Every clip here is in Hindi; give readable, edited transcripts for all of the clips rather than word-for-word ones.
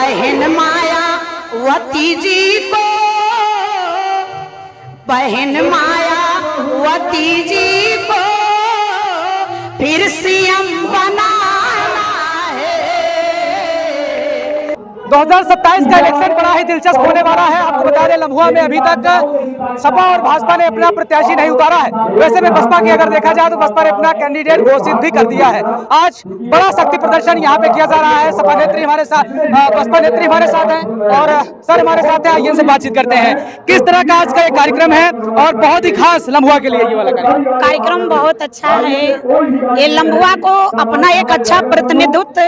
बहन मायावती जी को, बहन मायावती जी को फिर सीएम बनाना है। 2027 का इलेक्शन बड़ा ही दिलचस्प होने वाला है। आपको बता दें, लम्हुआ में अभी तक सपा और भाजपा ने अपना प्रत्याशी नहीं उतारा है। वैसे में बसपा की अगर देखा जाए तो बसपा ने अपना कैंडिडेट घोषित भी कर दिया है। आज बड़ा शक्ति प्रदर्शन यहाँ पे किया जा रहा है। सपा नेत्री हमारे साथ, बसपा नेत्री हमारे साथ हैं और सर हमारे साथ हैं। आइए इनसे बातचीत करते हैं। किस तरह का आज का ये कार्यक्रम है और बहुत ही खास लम्हुआ के लिए ये वाला कार्यक्रम बहुत अच्छा है। ये लम्हुआ को अपना एक अच्छा प्रतिनिधित्व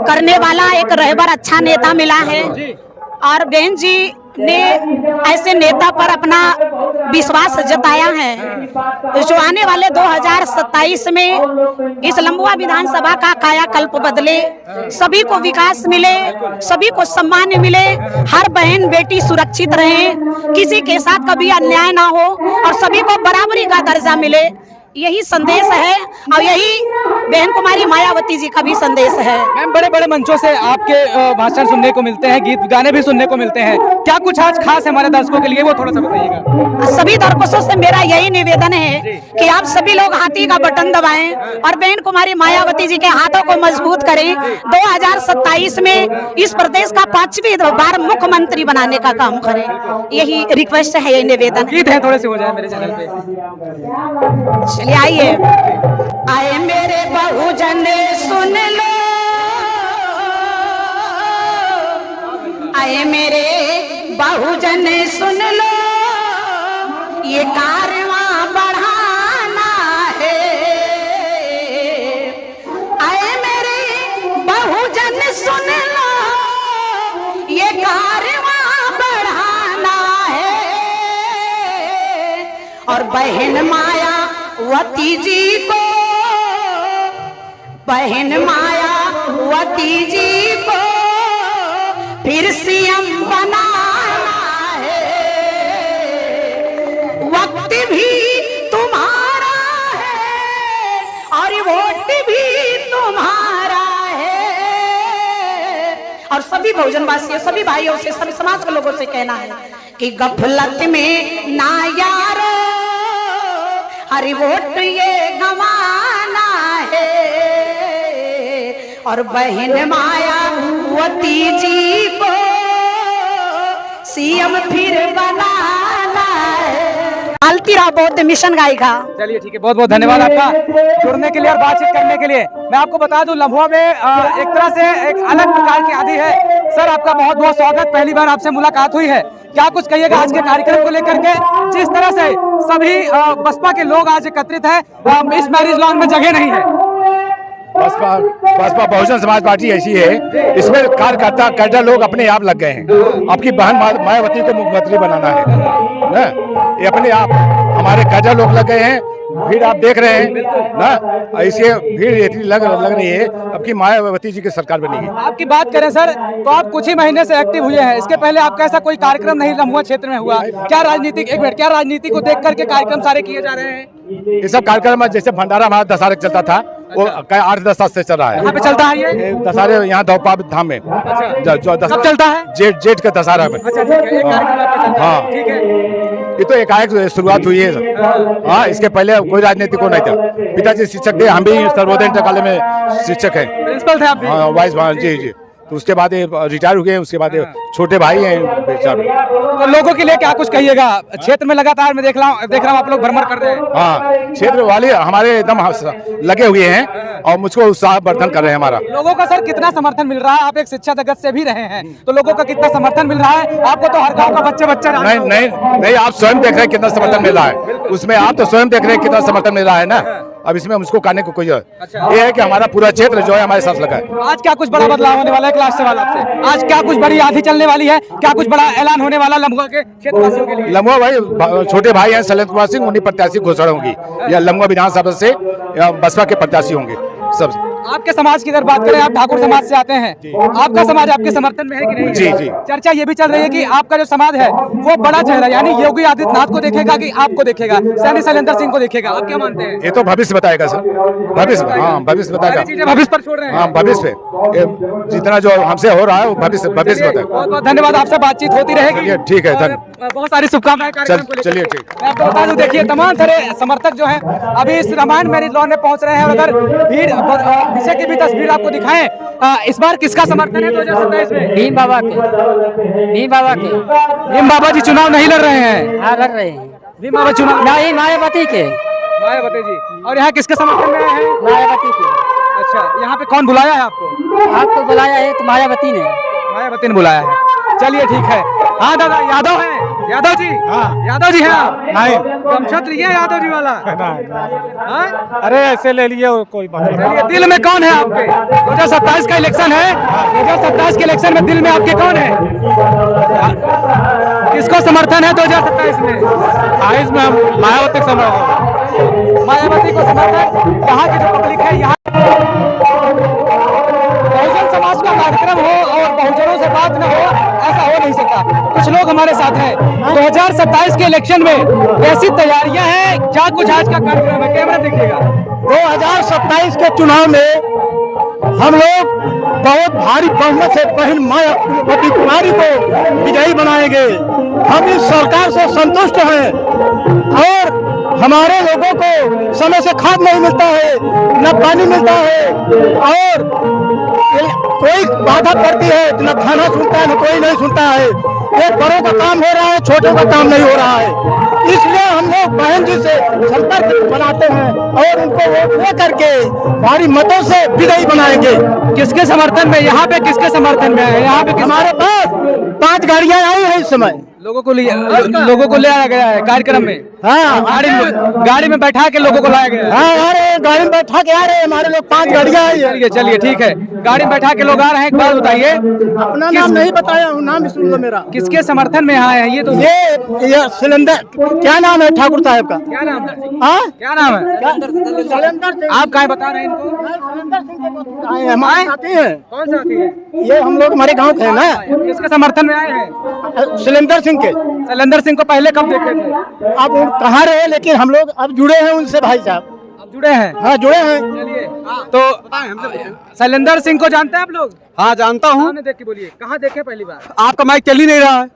करने वाला एक रहबर अच्छा नेता मिला है और बहन जी ने ऐसे नेता पर अपना विश्वास जताया है जो आने वाले 2027 में इस लम्हुआ विधानसभा का कायाकल्प बदले, सभी को विकास मिले, सभी को सम्मान मिले, हर बहन बेटी सुरक्षित रहे, किसी के साथ कभी अन्याय ना हो और सभी को बराबरी का दर्जा मिले। यही संदेश है और यही बहन कुमारी मायावती जी का भी संदेश है। मैम, बड़े बड़े मंचों से आपके भाषण सुनने को मिलते हैं, गीत गाने भी सुनने को मिलते हैं। क्या कुछ आज खास है हमारे दर्शकों के लिए, वो थोड़ा सा बताइएगा। सभी दर्शकों से मेरा यही निवेदन है कि आप सभी लोग हाथी का बटन दबाएं और बहन कुमारी मायावती जी के हाथों को मजबूत करें। 2027 में इस प्रदेश का 5वीं बार मुख्यमंत्री बनाने का काम करें। यही रिक्वेस्ट है, यही निवेदन। गीत है थोड़े से हो जाए मेरे चैनल पे। चलिए आइए। आए मेरे बहुजन सुन लो, आए मेरे बहुजन सुन लो, ये कारवां बढ़ाना है। आए मेरे बहुजन सुन लो, ये कारवां बढ़ाना है। और बहन मायावती जी को, बहन मायावती जी को फिर सीएम बनाना है। वक्त भी तुम्हारा है और वोट भी तुम्हारा है। और सभी बहुजन वासियों, सभी भाइयों से, सभी समाज के लोगों से कहना है कि गफलत में ना यारो, हरी वोट ये गंवाना है। और बहन मायावती जी को सीएम फिर बनाना है। आलती राव बौद्ध मिशन गायिका। चलिए ठीक है, बहुत बहुत धन्यवाद आपका जुड़ने के लिए और बातचीत करने के लिए। मैं आपको बता दूं, लम्हुआ में एक तरह से एक अलग प्रकार की आदि है। सर आपका बहुत बहुत स्वागत, पहली बार आपसे मुलाकात हुई है। क्या कुछ कहिएगा आज के कार्यक्रम को लेकर के, जिस तरह से सभी बसपा के लोग आज एकत्रित हैं, इस मैरिज लॉन में जगह नहीं है। बसपा बहुजन समाज पार्टी ऐसी है, इसमें कार्यकर्ता कैडर लोग अपने आप लग गए हैं। आपकी बहन मायावती को मुख्यमंत्री बनाना है ना, ये अपने आप हमारे कैडर लोग लग गए हैं। भीड़ आप देख रहे हैं ना, ऐसे भीड़ इतनी लग रही है। अब की मायावती जी की सरकार बनेगी। आपकी बात करें सर, तो आप कुछ ही महीने से एक्टिव हुए हैं। इसके पहले आपका ऐसा कोई कार्यक्रम नहीं लम्हुआ क्षेत्र में हुआ? क्या राजनीतिक, एक मिनट, क्या राजनीति को देख करके कार्यक्रम सारे किए जा रहे हैं? ये सब कार्यक्रम जैसे भंडारा हमारा दशहरे चलता था, वो 8-10 साल से चल रहा है। यहाँ पे चलता है ये दशहरे, यहाँ दौपाप धाम में जो कब चलता है? जेठ का दशहरा में। हाँ, ठीक है। ये तो एकाएक शुरुआत हुई है। हाँ, इसके पहले कोई राजनीति को नहीं था। पिताजी शिक्षक थे, हम भी सर्वोदय इंटर कॉलेज में शिक्षक हैं। प्रिंसिपल थे आप भी? हाँ, वाइस, जी। तो उसके बाद रिटायर हो गए। उसके बाद छोटे भाई हैं बेचारे। तो लोगों के लिए क्या कुछ कहिएगा? क्षेत्र में लगातार मैं देख रहा हूँ आप लोग भ्रमण कर रहे हैं। हाँ, क्षेत्र वाले हमारे एकदम लगे हुए हैं और मुझको उत्साह वर्धन कर रहे हैं। हमारा लोगों का सर कितना समर्थन मिल रहा है? आप एक शिक्षा जगत से भी रहे हैं, तो लोगों का कितना समर्थन मिल रहा है? आपको तो हर गाँव का बच्चा नहीं, आप स्वयं देख रहे हैं कितना समर्थन मिल रहा है उसमें। आप तो स्वयं देख रहे हैं कितना समर्थन मिल रहा है ना। अब इसमें मुझको कहने को कोई ये है कि हमारा पूरा क्षेत्र जो है हमारे साथ लगा है। आज क्या कुछ बड़ा बदलाव होने वाला है? क्लास सवाल आपसे, आज क्या कुछ बड़ी आंधी चलने वाली है? क्या कुछ बड़ा ऐलान होने वाला लम्हुआ के क्षेत्रवासियों के लिए? लम्हुआ भाई छोटे भाई हैं शैलेंद्र कुमार सिंह, उन्हीं प्रत्याशी घोषणा होगी या लम्हुआ विधानसभा से बसपा के प्रत्याशी होंगे सब। आपके समाज की अगर बात करें, आप ठाकुर समाज से आते हैं, आपका समाज आपके समर्थन में है कि नहीं है? जी, जी। चर्चा ये भी चल रही है कि आपका जो समाज है वो बड़ा चेहरा यानी योगी आदित्यनाथ को देखेगा कि आपको देखेगा, सैनी शैलेंद्र सिंह को देखेगा, आप क्या मानते हैं? ये तो भविष्य बताएगा सर, भविष्य, हाँ भविष्य बताएगा। चीजें भविष्य पर छोड़ रहे हैं। हाँ भविष्य पे ये जितना जो हमसे हो रहा है वो भविष्य बताएगा। बहुत बहुत धन्यवाद, आपसे बातचीत होती रहेगी। ठीक है, और बहुत सारी शुभकामनाएं कार्यक्रम को लेकर। चलिए, ठीक। मैं आपको बता दूं, देखिए तमाम सारे समर्थक जो हैं अभी इस रामायण मैरिज लॉन में पहुंच रहे हैं। और अगर भीड़ पीछे की भी तस्वीर आपको दिखाएं, इस बार किसका समर्थन है 2027 में? भीम बाबा के। भीम बाबा जी चुनाव नहीं लड़ रहे हैं? हाँ, लड़ रहे हैं। भीम बाबा चुनाव नहीं, मायावती के। मायावती जी। और यहाँ किसके समर्थन में आए हैं? मायावती के। अच्छा, यहाँ पे कौन बुलाया है आपको? आपको बुलाया है तो मायावती ने। मायावती ने बुलाया है। चलिए ठीक है। हाँ दादा, यादव है? यादव जी? हाँ। यादव जी हैं आप? नहीं। गमछा लिए यादव जी वाला? हाँ? अरे ऐसे ले लिए कोई बात चलिए, दिल में कौन है आपके? 2027 का इलेक्शन है, 2027 के इलेक्शन में दिल में आपके कौन है? किसको समर्थन है 2027 में? इसमें मायावती समर्थन, मायावती को समर्थन। यहाँ की जो पब्लिक है, यहाँ बहुजन समाज का कार्यक्रम हो और बहुजनों से बात न हो, ऐसा हो नहीं सकता। कुछ लोग हमारे साथ हैं। 2027 के इलेक्शन में कैसी तैयारियां हैं, क्या कुछ आज का कार्यक्रम है? कैमरा देखिएगा। 2027 के चुनाव में हम लोग बहुत भारी बहुमत से बहन मायावती कुमारी को विजयी बनाएंगे। हम इस सरकार से संतुष्ट हैं और हमारे लोगों को समय से खाद नहीं मिलता है, न पानी मिलता है, और कोई बाधा पड़ती है न थाना सुनता है, न कोई नहीं सुनता है। एक बड़ों का काम हो रहा है, छोटों का काम नहीं हो रहा है। इसलिए हम लोग बहन जी से संपर्क बनाते हैं और उनको वोट दे करके भारी मतों से विजयी बनाएंगे। किसके समर्थन में? यहाँ पे किसके समर्थन में है? यहाँ पे हमारे पास 5 गाड़ियां आई हैं इस समय। लोगों को ले आया गया है कार्यक्रम में। हाँ, गाड़ी में बैठा के लोगों को लाया गया है। हाँ, आ रहे हैं, गाड़ी में बैठा के आ रहे हैं। हमारे लोग 5 गाड़ियां आई हैं। चलिए ठीक है, गाड़ी में बैठा के लोग आ रहे हैं। एक बात बताइए, अपना नाम नहीं बताया हूँ, नाम भी सुन लो मेरा। किसके समर्थन में आए हैं? ये तो ये सिलेंडर, क्या नाम है ठाकुर साहब का? क्या नाम है? हाँ, क्या नाम है? सिलेंडर सिंह। आप क्या बता रहे हैं इनको? सिलेंडर सिंह के आए हैं, हमारे साथी हैं। कौन साथी है? ये हम लोग हमारे गांव के हैं ना। किसके समर्थन में आए हैं? सिलेंडर सिंह के। शैलेंद्र सिंह को पहले कब देखे थे? अब वो कहाँ रहे, लेकिन हम लोग अब जुड़े हैं उनसे भाई साहब। अब जुड़े हैं? हाँ, जुड़े हैं। चलिए, तो शैलेंद्र सिंह को जानते हैं आप लोग? हाँ, जानता हूँ। सामने देख के बोलिए, कहाँ देखे पहली बार? आपका माइक चल ही नहीं रहा है।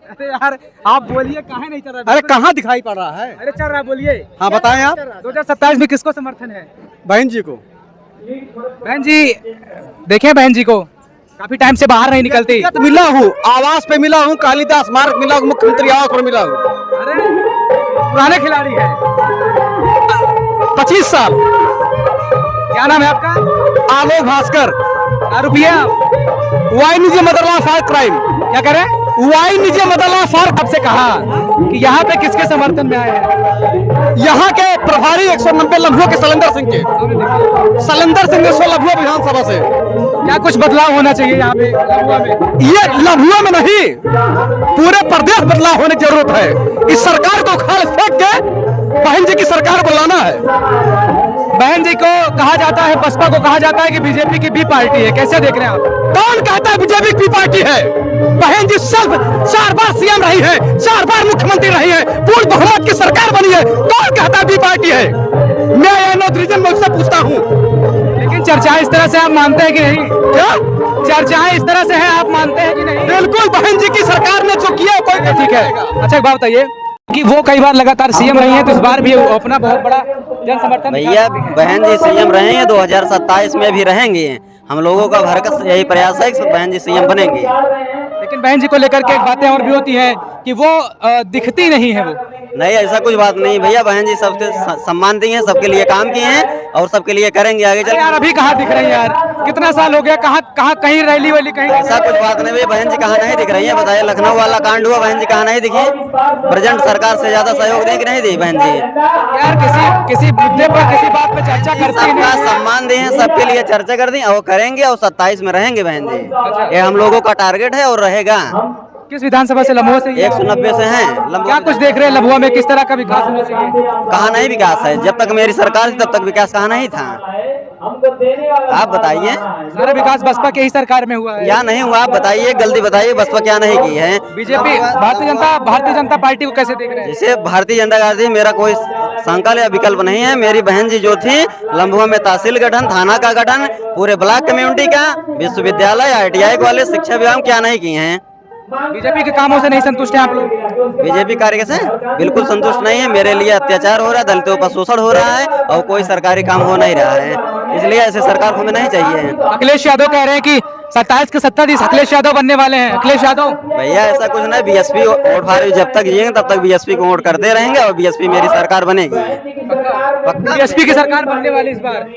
अरे यार, आप बोलिए, कहाँ नहीं चल रहा? अरे कहाँ दिखाई पड़ रहा है? अरे चल रहा है, बोलिए। हाँ, बताएं आप। 2027 में किसको समर्थन है? बहन जी को। बहन जी देखे, बहन जी को काफी टाइम से बाहर नहीं निकलती। तो मिला हूँ, आवास पे मिला हूँ, कालिदास मार्ग मिला हूँ, मुख्यमंत्री आवास पर मिला हूँ। अरे पुराने खिलाड़ी है। 25 साल। क्या नाम है आपका? आलोक भास्कर। रुपया वाई निजी मदरला फॉर क्राइम। क्या करें? वाई निजी मदरला फॉर। आपसे कहा कि यहाँ पे किसके समर्थन में आए हैं? यहाँ के प्रभारी 190 लम्हों के शैलेंद्र सिंह के। शैलेंद्र सिंह 100 लम्हों विधानसभा से। क्या कुछ बदलाव होना चाहिए यहाँ पे लम्हुआ में? ये लम्हुआ में नहीं, पूरे प्रदेश बदलाव होने की जरूरत है। इस सरकार को खाल फेंक के बहन जी की सरकार को लाना है। बहन जी को कहा जाता है, बसपा को कहा जाता है कि बीजेपी की बी पार्टी है। कैसे देख रहे हैं आप? कौन कहता है बीजेपी की पार्टी है? बहन जी सिर्फ 4 बार सीएम रही है, 4 बार मुख्यमंत्री रही है, पूर्ण बहुमत की सरकार बनी है। कौन कहता है बी पार्टी है? मैं एनोद रीजन में उससे पूछता हूँ। लेकिन चर्चा इस तरह से आप मानते हैं कि नहीं? क्या चर्चाएं इस तरह से है, आप मानते हैं कि नहीं? बिल्कुल, बहन जी की सरकार ने जो किया कोई ठीक है। अच्छा, एक बात बताइए कि वो कई बार लगातार सीएम रही हैं, तो इस बार भी वो अपना बहुत बड़ा जन समर्थन भैया बहन जी सीएम रहेंगे, 2027 में भी रहेंगे। हम लोगों का भरकस यही प्रयास है कि बहन जी सीएम बनेंगे। लेकिन बहन जी को लेकर के एक बातें और भी होती हैं कि वो दिखती नहीं है। वो नहीं, ऐसा कुछ बात नहीं भैया, बहन जी सबके सम्मान दी हैं, सबके लिए काम किए हैं और सबके लिए करेंगे आगे चल। यार अभी कहाँ दिख रही है यार? कितना साल हो गया, कहाँ कहीं रैली वैली कहीं? ऐसा कुछ बात नहीं भैया, बहन जी कहाँ नहीं दिख रही है? बताइए, लखनऊ वाला कांड हुआ, बहन जी कहाँ नहीं दिखी? प्रेजेंट सरकार से ज्यादा सहयोग दें कि नहीं दी बहन जी? यार किसी मुद्दे पर, किसी बात पे चर्चा करती सबका सम्मान दिए हैं, सबके लिए चर्चा कर दी और करेंगे और 27 में रहेंगे बहन जी। ये हम लोगों का टारगेट है और रहेगा। किस विधानसभा से, लम्हुआ से? 190 से हैं क्या लंबा। कुछ देख रहे हैं लम्हुआ में, किस तरह का विकास होना चाहिए? कहाँ नहीं विकास है, जब तक मेरी सरकार थी तब तक विकास कहाँ नहीं था। आप बताइए, सारा विकास बसपा के ही सरकार में हुआ है क्या नहीं हुआ? आप बताइए, गलती बताइए, बसपा क्या नहीं की है। बीजेपी भारतीय जनता पार्टी को कैसे देख रहे हैं? जैसे भारतीय जनता पार्टी मेरा कोई संकल्प या विकल्प नहीं है। मेरी बहन जी जो थी लम्बुआ में तहसील गठन, थाना का गठन, पूरे ब्लॉक कम्युनिटी का, विश्वविद्यालय, ITI कॉलेज, शिक्षा विभाग क्या नहीं किए हैं। बीजेपी के कामों से नहीं संतुष्ट हैं आप लोग? बीजेपी कार्य से बिल्कुल संतुष्ट नहीं है। मेरे लिए अत्याचार हो रहा है, दलितों पर शोषण हो रहा है और कोई सरकारी काम हो नहीं रहा है, इसलिए ऐसे सरकार हमें नहीं चाहिए। अखिलेश यादव कह रहे हैं कि 27 के 27 अखिलेश यादव बनने वाले हैं। अखिलेश यादव? भैया ऐसा कुछ नहीं, BSP वोट फार जब तक जिएंगे तब तक BSP को वोट करते रहेंगे और BSP मेरी सरकार बनेगी। BSP की सरकार बनने वाली इस बार?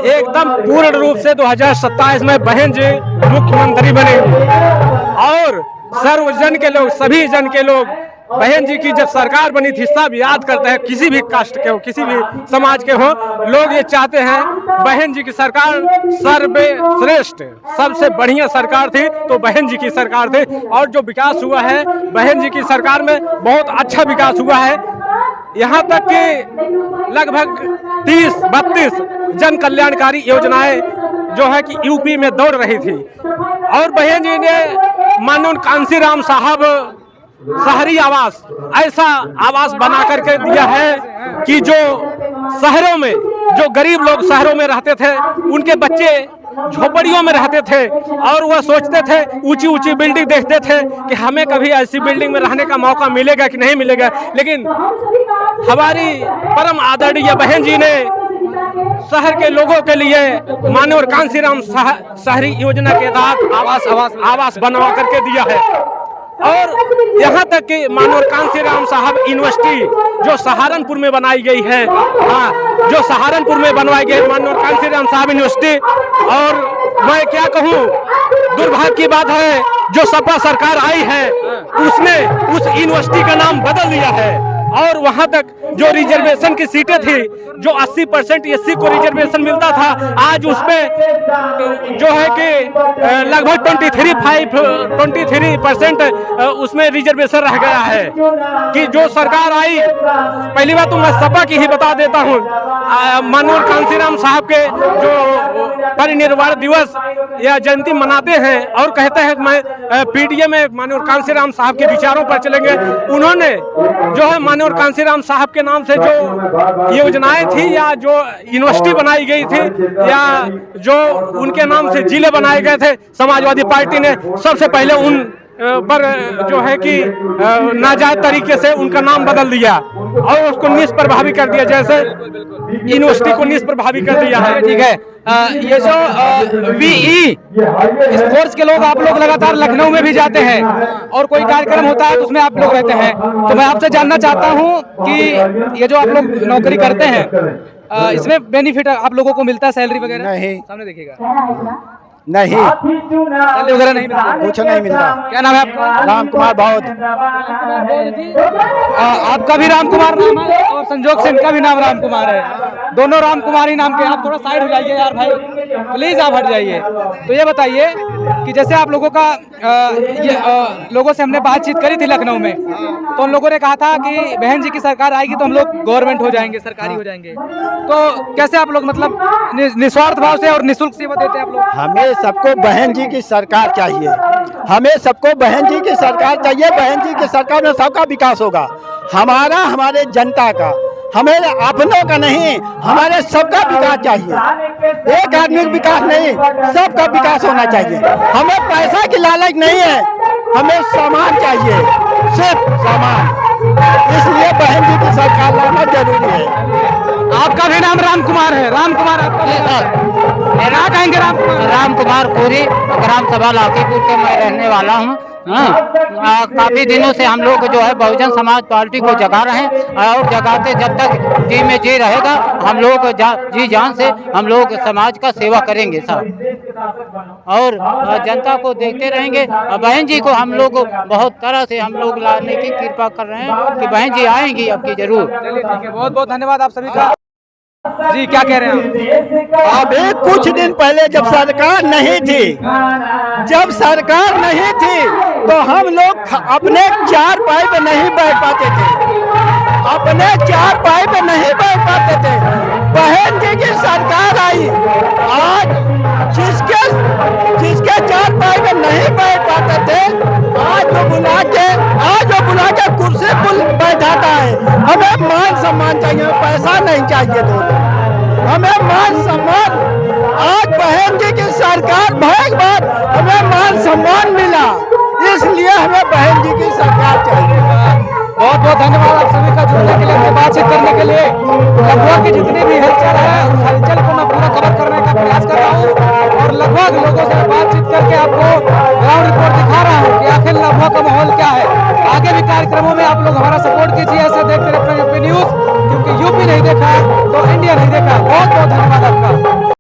एकदम पूर्ण रूप से 2027 में बहन जी मुख्यमंत्री बनेंगे और सर्वजन के लोग, सभी जन के लोग बहन जी की जब सरकार बनी थी सब याद करते हैं, किसी भी कास्ट के हो, किसी भी समाज के हो, लोग ये चाहते हैं बहन जी की सरकार सर्वश्रेष्ठ, सबसे बढ़िया सरकार थी तो बहन जी की सरकार थी। और जो विकास हुआ है बहन जी की सरकार में बहुत अच्छा विकास हुआ है। यहाँ तक कि लगभग 30-32 जन कल्याणकारी योजनाएं जो है कि यूपी में दौड़ रही थी और बहन जी ने माननीय कांसीराम साहब शहरी आवास, ऐसा आवास बना करके दिया है कि जो शहरों में, जो गरीब लोग शहरों में रहते थे उनके बच्चे झोपड़ियों में रहते थे और वह सोचते थे, ऊंची ऊंची बिल्डिंग देखते थे कि हमें कभी ऐसी बिल्डिंग में रहने का मौका मिलेगा कि नहीं मिलेगा। लेकिन हमारी परम आदरणीय बहन जी ने शहर के लोगों के लिए माननीय कांसीराम शहरी योजना के तहत आवास बनवा करके दिया है। और यहाँ तक कि माननीय कांसीराम साहब यूनिवर्सिटी जो सहारनपुर में बनाई गई है, जो सहारनपुर में बनवाई गई माननीय कांसीराम साहब यूनिवर्सिटी, और मैं क्या कहूँ, दुर्भाग्य की बात है जो सपा सरकार आई है उसने उस यूनिवर्सिटी का नाम बदल दिया है और वहां तक जो रिजर्वेशन की सीटें थी, जो 80% SC को रिजर्वेशन मिलता था, आज उसमें जो है कि लगभग 23% उसमें रिजर्वेशन रह गया है। कि जो सरकार आई, पहली बात तो मैं सपा की ही बता देता हूँ, माननीय कांसीराम साहब के जो परिनिर्वाण दिवस या जयंती मनाते हैं और कहते हैं मैं PDA में माननीय कांसीराम साहब के विचारों पर चलेंगे। उन्होंने जो है माननीय कांसीराम साहब के नाम से जो योजनाएं थी या जो यूनिवर्सिटी बनाई गई थी या जो उनके नाम से जिले बनाए गए थे, समाजवादी पार्टी ने सबसे पहले उन पर जो है कि नाजायज तरीके से उनका नाम बदल दिया और उसको निष्प्रभावी कर दिया, जैसे यूनिवर्सिटी को निष्प्रभावी कर दिया है। ठीक है, ये जो VE स्पोर्ट्स के लोग, आप लोग लगातार लखनऊ में भी जाते हैं और कोई कार्यक्रम होता है तो उसमें आप लोग रहते हैं, तो मैं आपसे जानना चाहता हूं कि ये जो आप लोग नौकरी करते हैं इसमें बेनिफिट आप लोगों को मिलता है, सैलरी वगैरह? नहीं, सामने देखिएगा, नहीं, सैलरी वगैरह नहीं मिलता, कुछ नहीं मिलता। क्या नाम है आपका? राम कुमार बहुत। आपका भी राम कुमार नाम है और संजोग से इनका भी नाम राम कुमार है, दोनों राम कुमार ही नाम के। आप थोड़ा साइड हो जाइए यार भाई, प्लीज आप हट जाइए। तो ये बताइए कि जैसे आप लोगों का लोगों से हमने बातचीत करी थी लखनऊ में, तो उन लोगों ने कहा था कि बहन जी की सरकार आएगी तो हम लोग गवर्नमेंट हो जाएंगे, सरकारी हो जाएंगे। तो कैसे आप लोग मतलब निस्वार्थ भाव से और निःशुल्क सेवा देते हैं आप लोग? हमें सबको बहन जी की सरकार चाहिए, हमें सबको बहन जी की सरकार चाहिए। बहन जी की सरकार में सबका विकास होगा, हमारा, हमारे जनता का, हमें अपनों का नहीं, हमारे सबका विकास चाहिए। एक आदमी का विकास नहीं, सबका विकास होना चाहिए। हमें पैसा की लालच नहीं है, हमें सामान चाहिए, सिर्फ सामान। इसलिए बहन जी की सरकार लाना जरूरी है। आपका भी नाम राम कुमार है? राम कुमार आपका? क्या कहेंगे? राम कुमार कोरी, ग्राम सभा लाखीपुर के मैं रहने वाला हूँ। काफी दिनों से हम लोग जो है बहुजन समाज पार्टी को जगा रहे हैं और जगाते जब तक जी में जी रहेगा हम लोग जी जान से हम लोग समाज का सेवा करेंगे साहब और जनता को देखते रहेंगे। बहन जी को हम लोग बहुत तरह से हम लोग लाने की कृपा कर रहे हैं कि बहन जी आएंगी अब की जरूर। चलिए ठीक है, बहुत बहुत धन्यवाद आप सभी का। जी क्या कह रहे हैं आप? अभी कुछ दिन पहले जब सरकार नहीं थी, तो हम लोग अपने चार पाई पे नहीं बैठ पाते थे, बहन जी की सरकार आई, आज जिसके चार पाई पे नहीं बैठ पाते थे, आज वो बुला के कुर्सी पर बैठाता है। हमें मान सम्मान चाहिए, पैसा नहीं चाहिए दोनों, हमें मान सम्मान। आज बहन जी की सरकार भय के बाद हमें मान सम्मान मिला, इसलिए हमें बहन जी की सरकार चाहिए। बहुत बहुत धन्यवाद आप सभी का जुड़ने के लिए, हमसे बातचीत करने के लिए। लम्हुआ की जितनी भी हलचल है उस हलचल को मैं पूरा कवर करने का प्रयास कर रहा हूँ और लगभग लोगों से बातचीत करके आपको ग्राउंड रिपोर्ट दिखा रहा हूँ कि आखिर लम्हुआ का माहौल क्या है। आगे भी कार्यक्रमों में आप लोग हमारा सपोर्ट कीजिए, ऐसे देखते रहे यूपी न्यूज, क्योंकि यूपी नहीं देखा तो इंडिया नहीं देखा। बहुत बहुत